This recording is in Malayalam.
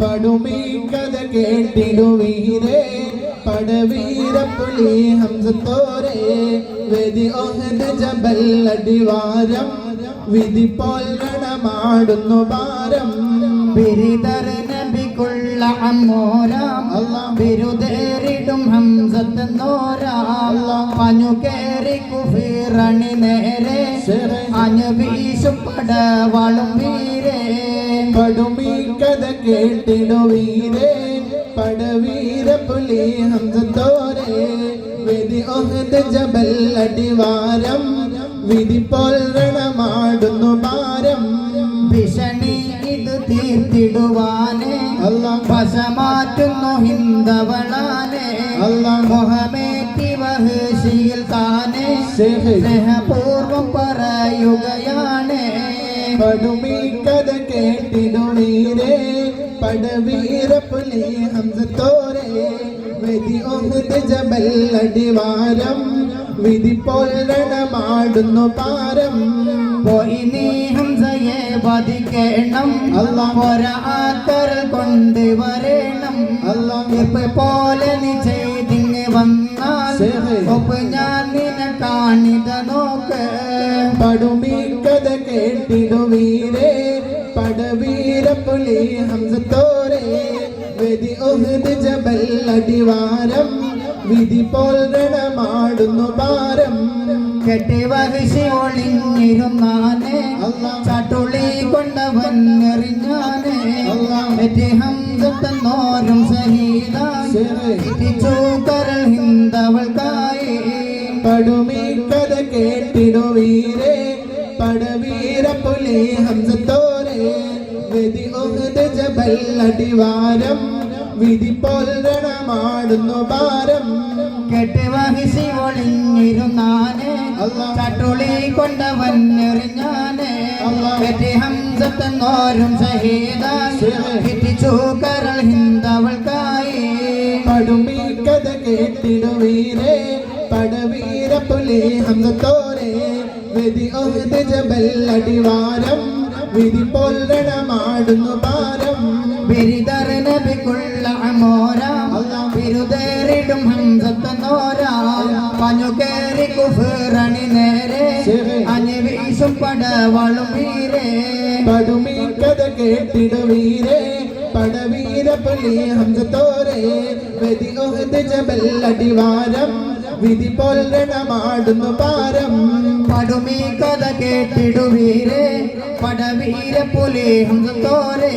പടുമീ കഥ കേട്ടിടുവീരേ പടവീരപ്പുലി ഹംസത്തോരേ വേദി ഓഹദ് ജബൽ അടിവാരം വിധി പോൽ രണമാടുന്നു ഭാരം ബിരിദർ നബിക്കുള്ള അമ്മോരാം ബിരുദേറിടും ഹംസത്തെന്നോരാം പഞ്ഞു കേറി കുഫിറണി നേരെ അനവീശും പടവാളും വീരേ പടുമീ കഥ കേട്ടിടുവീരേ പടവീരപ്പുലി ഹംസത്തോരേ വേദി ഓഹദ് ജബൽ അടിവാരം വിധി പോൽ രണമാടുന്നു ഭാരം ഭീഷണി ഇത് തീർത്തിടുവാനേ വശമാറ്റുന്നു ഹിന്ദവളാനേ മുഹമേറ്റി വഹശിയിൽ താനേ സ്നേഹപൂർവം പറയുകയാണേ പടുമീ കഥ കേട്ടിടുവീരേ പടവീരപ്പുലി ഹംസത്തോരേ വേദി ഓഹദ് ജബൽ അടിവാരം വിധി പോൽ രണമാടുന്നു പാരം പോയി നീ ഹംസയെ വധിക്കണം ഒരാക്കരൽ കൊണ്ടുവരണം പോലെ നീ ചെയ്തിങ് വന്നാൽ ഒപ്പ് ഞാൻ നിന്നെ കാണിത നോക്ക് പടുമീ കഥ കേട്ടിടുവീരേ പടവീരപ്പുലി ഹംസത്തോരേ വേദി ഓഹദ് ജബൽ അടിവാരം വിധി പോൽ രണമാടുന്നു ഭാരം കെട്ടി വഹിഷി ഒളിഞ്ഞിരുന്നാനേ ചട്ടുളി കൊണ്ടവൻ എറിഞ്ഞാനേ ഹംസത്തെന്നോരും സഹീദായി ചൂക്കരൽ ഹിന്ദവൾക്കായി പടുമീ കഥ കേട്ടിടുവീരേ പടവീരപ്പുലി ഹംസത്തോരേ വേദി ഓഹദ് ജബൽ അടിവാരം വിധി പോൽ രണമാടുന്നു ഭാരം കെട്ടി വഹിഷി ഒളിഞ്ഞിരുന്നാനേ ചട്ടുളി കൊണ്ടവൻ എറിഞ്ഞാനേ ഹംസത്തെന്നോരും സഹീദായി ചൂക്കരൽ ഹിന്ദവൾക്കായി പടുമീ കഥ കേട്ടിടുവീരേ പടവീരപ്പുലി ഹംസത്തോരേ വേദി ഓഹദ് ജബൽ അടിവാരം വിധി പോൽ രണമാടുന്നു ഭാരം ബിരിദർ നബിക്കുള്ള അമോരാം ബിരുദേറിടും ഹംസത്തെന്നോരാം പഞ്ഞു കേറി കുഫിറണി നേരെ അനവീശും പടവാളും വീരേ പടുമീ കഥ കേട്ടിടുവീരേ പടവീരപ്പുലി ഹംസത്തോരേ വേദി ഓഹദ് ജബൽ അടിവാരം വിധി പോൽ രണമാടുന്നു ഭാരം പടുമീ കഥ കേട്ടിടുവീരേ പടവീരപ്പുലി ഹംസത്തോരേ